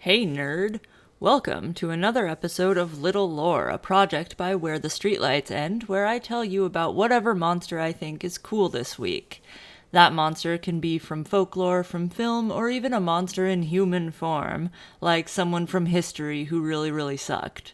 Hey nerd! Welcome to another episode of Little Lore, a project by Where the Streetlights End, where I tell you about whatever monster I think is cool this week. That monster can be from folklore, from film, or even a monster in human form, like someone from history who really sucked.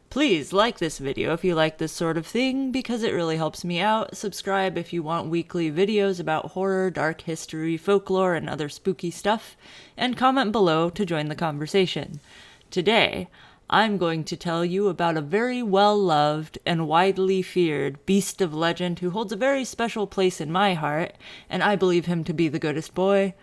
Please like this video if you like this sort of thing, because it really helps me out. Subscribe if you want weekly videos about horror, dark history, folklore, and other spooky stuff, and comment below to join the conversation. Today, I'm going to tell you about a very well-loved and widely feared beast of legend who holds a very special place in my heart, and I believe him to be the goodest boy,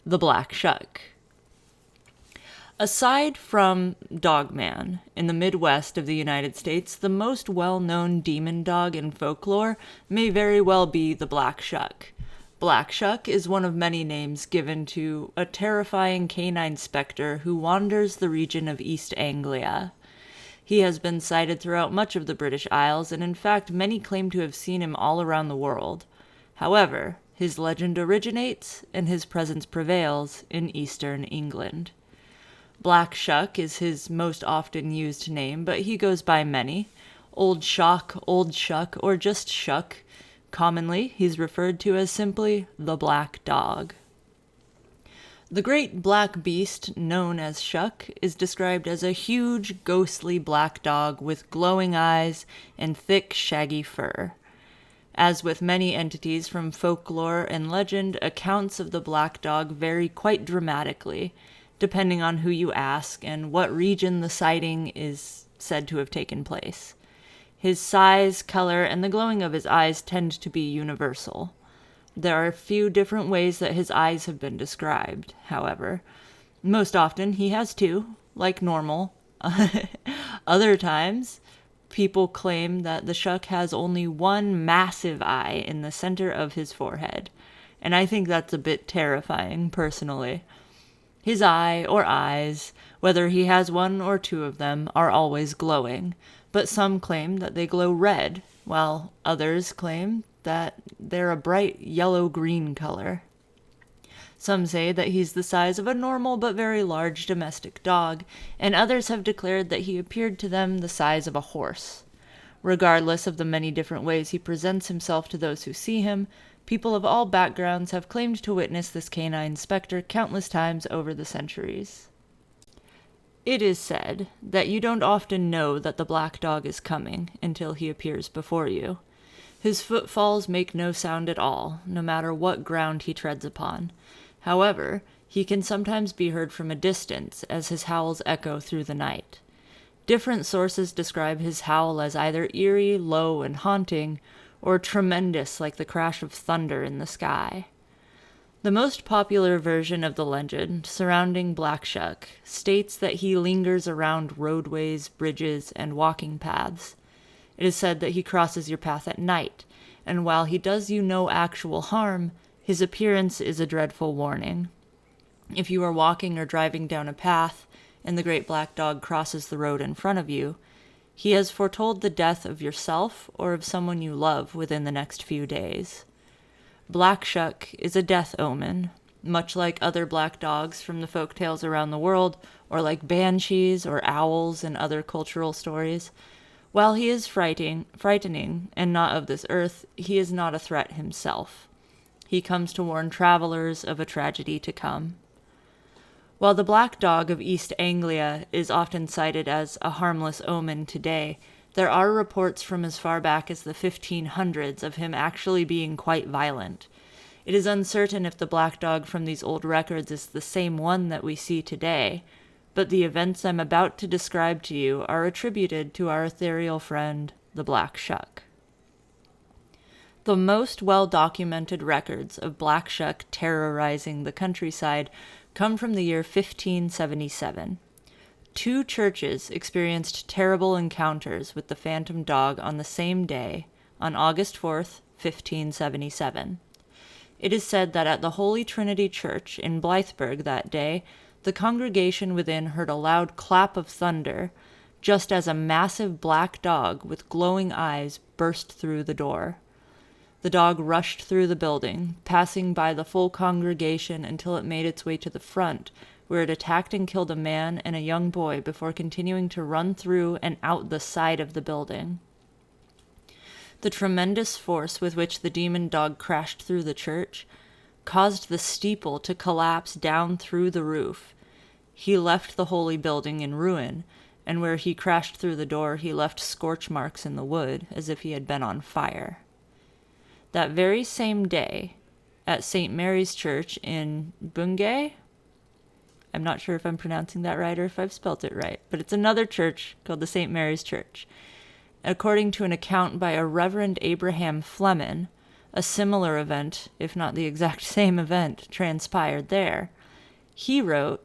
the Black Shuck. Aside from Dogman, in the Midwest of the United States, the most well-known demon dog in folklore may very well be the Black Shuck. Black Shuck is one of many names given to a terrifying canine specter who wanders the region of East Anglia. He has been sighted throughout much of the British Isles, and in fact many claim to have seen him all around the world. However, his legend originates, and his presence prevails, in eastern England. Black Shuck is his most often used name, but he goes by many. Old Shock, Old Shuck, or just Shuck. Commonly, he's referred to as simply the Black Dog. The great black beast, known as Shuck, is described as a huge, ghostly black dog with glowing eyes and thick, shaggy fur. As with many entities from folklore and legend, accounts of the black dog vary quite dramatically, depending on who you ask and what region the sighting is said to have taken place. His size, color, and the glowing of his eyes tend to be universal. There are a few different ways that his eyes have been described, however. Most often he has two, like normal. Other times, people claim that the Shuck has only one massive eye in the center of his forehead, and I think that's a bit terrifying, personally. His eye, or eyes, whether he has one or two of them, are always glowing, but some claim that they glow red, while others claim that they're a bright yellow-green color. Some say that he's the size of a normal but very large domestic dog, and others have declared that he appeared to them the size of a horse. Regardless of the many different ways he presents himself to those who see him, people of all backgrounds have claimed to witness this canine specter countless times over the centuries. It is said that you don't often know that the black dog is coming until he appears before you. His footfalls make no sound at all, no matter what ground he treads upon. However, he can sometimes be heard from a distance as his howls echo through the night. Different sources describe his howl as either eerie, low, and haunting, or tremendous like the crash of thunder in the sky. The most popular version of the legend surrounding Black Shuck states that he lingers around roadways, bridges, and walking paths. It is said that he crosses your path at night, and while he does you no actual harm, his appearance is a dreadful warning. If you are walking or driving down a path, and the great black dog crosses the road in front of you, he has foretold the death of yourself or of someone you love within the next few days. Black Shuck is a death omen, much like other black dogs from the folktales around the world, or like banshees or owls in other cultural stories. While he is frightening and not of this earth, he is not a threat himself. He comes to warn travelers of a tragedy to come. While the Black Dog of East Anglia is often cited as a harmless omen today, there are reports from as far back as the 1500s of him actually being quite violent. It is uncertain if the Black Dog from these old records is the same one that we see today, but the events I'm about to describe to you are attributed to our ethereal friend, the Black Shuck. The most well-documented records of Black Shuck terrorizing the countryside come from the year 1577. 2 churches experienced terrible encounters with the phantom dog on the same day, on August 4th, 1577. It is said that at the Holy Trinity Church in Blythburgh that day, the congregation within heard a loud clap of thunder, just as a massive black dog with glowing eyes burst through the door. The dog rushed through the building, passing by the full congregation until it made its way to the front, where it attacked and killed a man and a young boy before continuing to run through and out the side of the building. The tremendous force with which the demon dog crashed through the church caused the steeple to collapse down through the roof. He left the holy building in ruin, and where he crashed through the door, he left scorch marks in the wood, as if he had been on fire. That very same day, at St. Mary's Church in Bungay, I'm not sure if I'm pronouncing that right or if I've spelt it right, but it's another church called the St. Mary's Church. According to an account by a Reverend Abraham Fleming, a similar event, if not the exact same event, transpired there. He wrote,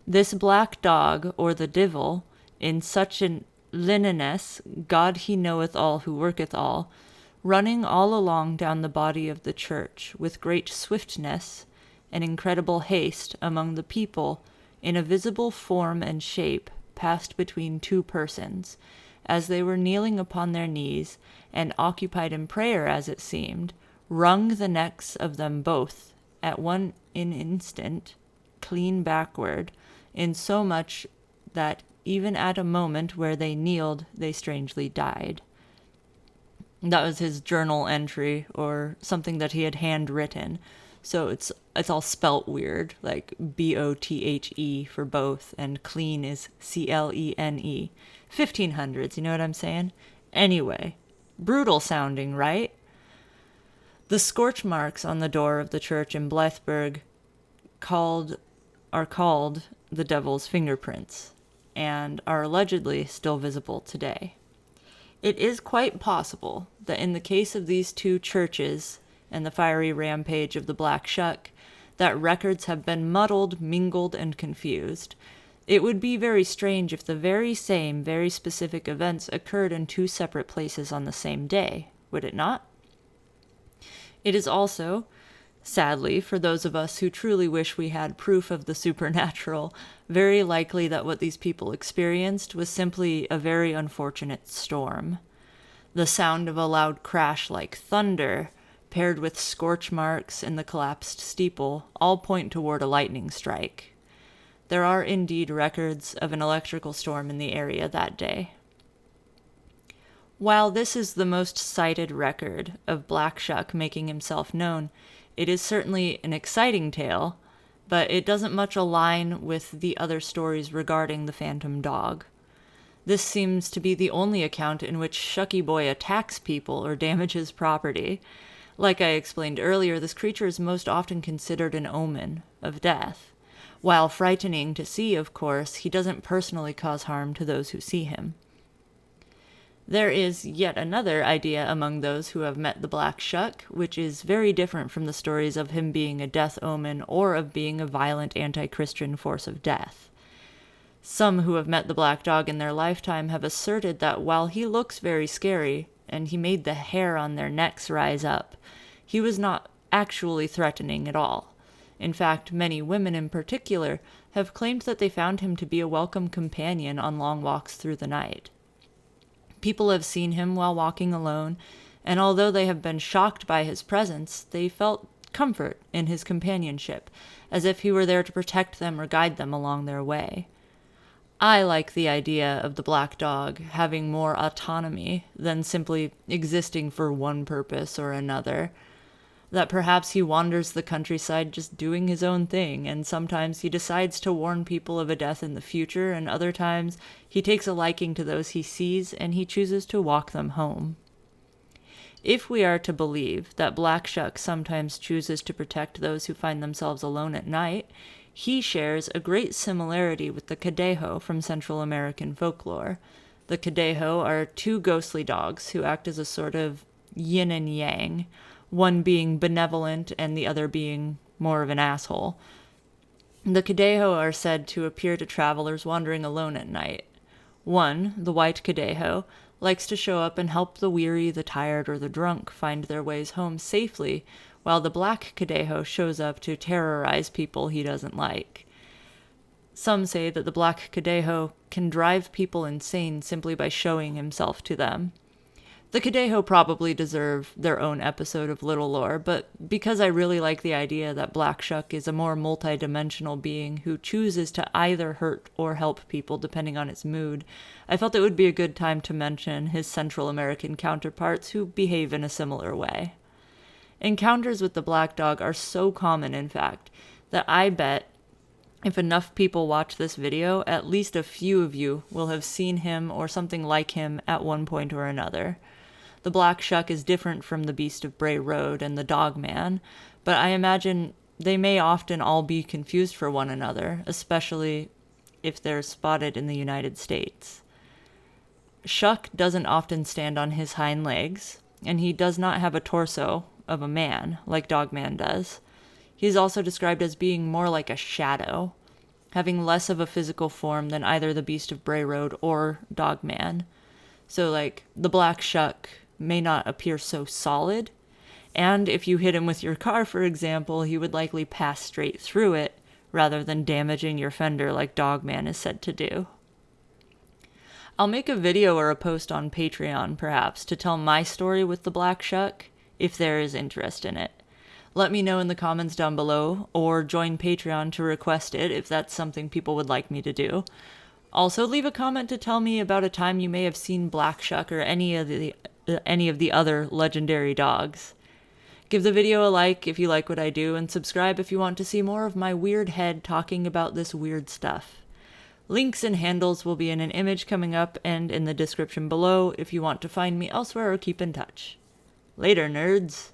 "This black dog, or the divil, in such an lineness, God he knoweth all who worketh all, running all along down the body of the church, with great swiftness and incredible haste among the people, in a visible form and shape, passed between two persons, as they were kneeling upon their knees, and occupied in prayer as it seemed, wrung the necks of them both, at one instant, clean backward, insomuch that even at a moment where they kneeled, they strangely died." That was his journal entry, or something that he had handwritten. So it's all spelt weird, like B-O-T-H-E for both, and clean is C-L-E-N-E. 1500s, you know what I'm saying? Anyway, brutal sounding, right? The scorch marks on the door of the church in Blythburgh are called the devil's fingerprints, and are allegedly still visible today. It is quite possible that in the case of these two churches and the fiery rampage of the Black Shuck, that records have been muddled, mingled, and confused. It would be very strange if the very same, very specific events occurred in two separate places on the same day, would it not? It is also, sadly, for those of us who truly wish we had proof of the supernatural, very likely that what these people experienced was simply a very unfortunate storm. The sound of a loud crash like thunder, paired with scorch marks and the collapsed steeple, all point toward a lightning strike. There are indeed records of an electrical storm in the area that day. While this is the most cited record of Black Shuck making himself known, it is certainly an exciting tale, but it doesn't much align with the other stories regarding the phantom dog. This seems to be the only account in which Shucky Boy attacks people or damages property. Like I explained earlier, this creature is most often considered an omen of death. While frightening to see, of course, he doesn't personally cause harm to those who see him. There is yet another idea among those who have met the Black Shuck, which is very different from the stories of him being a death omen or of being a violent anti-Christian force of death. Some who have met the Black Dog in their lifetime have asserted that while he looks very scary, and he made the hair on their necks rise up, he was not actually threatening at all. In fact, many women in particular have claimed that they found him to be a welcome companion on long walks through the night. People have seen him while walking alone, and although they have been shocked by his presence, they felt comfort in his companionship, as if he were there to protect them or guide them along their way. I like the idea of the Black Dog having more autonomy than simply existing for one purpose or another. That perhaps he wanders the countryside just doing his own thing, and sometimes he decides to warn people of a death in the future, and other times he takes a liking to those he sees and he chooses to walk them home. If we are to believe that Black Shuck sometimes chooses to protect those who find themselves alone at night, he shares a great similarity with the Cadejo from Central American folklore. The Cadejo are two ghostly dogs who act as a sort of yin and yang, one being benevolent and the other being more of an asshole. The Cadejo are said to appear to travelers wandering alone at night. One, the white Cadejo, likes to show up and help the weary, the tired, or the drunk find their ways home safely, while the black Cadejo shows up to terrorize people he doesn't like. Some say that the black Cadejo can drive people insane simply by showing himself to them. The Cadejo probably deserve their own episode of Little Lore, but because I really like the idea that Black Shuck is a more multidimensional being who chooses to either hurt or help people depending on his mood, I felt it would be a good time to mention his Central American counterparts who behave in a similar way. Encounters with the black dog are so common, in fact, that I bet if enough people watch this video, at least a few of you will have seen him or something like him at one point or another. The Black Shuck is different from the Beast of Bray Road and the Dog Man, but I imagine they may often all be confused for one another, especially if they're spotted in the United States. Shuck doesn't often stand on his hind legs, and he does not have a torso of a man like Dogman does. He's also described as being more like a shadow, having less of a physical form than either the Beast of Bray Road or Dogman. So, the Black Shuck may not appear so solid, and if you hit him with your car, for example, he would likely pass straight through it, rather than damaging your fender like Dogman is said to do. I'll make a video or a post on Patreon, perhaps, to tell my story with the Black Shuck, if there is interest in it. Let me know in the comments down below, or join Patreon to request it if that's something people would like me to do. Also, leave a comment to tell me about a time you may have seen Black Shuck or any of the other legendary dogs. Give the video a like if you like what I do, and subscribe if you want to see more of my weird head talking about this weird stuff. Links and handles will be in an image coming up and in the description below if you want to find me elsewhere or keep in touch. Later, nerds!